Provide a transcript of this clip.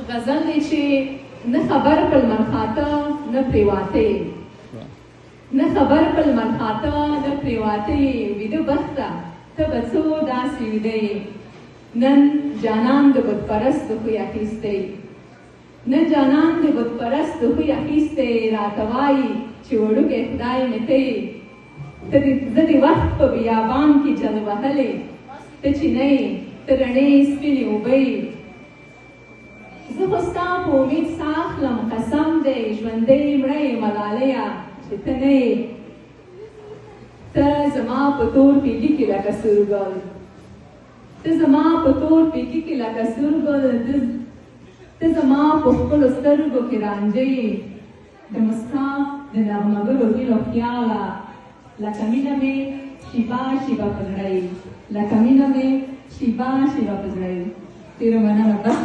غزل دی چې نه خبر په لمر خاته نه پرېواته نه خبر په لمر خاته نه پرېواته ویده بخته ته به څو داسې ویده نن جانان د بتپرستو خوی اخیستی نن جانان د بتپرستو خوی اخیستی راته وایي چې وړوکی خدای مې ته زه د وخت په بیابان کې جل وهلې ته چینی ته رڼې سپینې اوبه زه خو ستا په امید ساه اخلم قسم دی ژوندی مړی ملالیه چې ته نه یې ته زما په تور پیږي کې لکه سورګل ته زما په تور پیږي کې لکه سورګل ته زما په خپلو سترګو کې رانجه یې د مسکا د نغمګرو هیلو خیاله لکه مینه مې شیبه شیبه په زړه یې لکه مینه مې شیبه شیبه په زړه یې ډېره مننه بس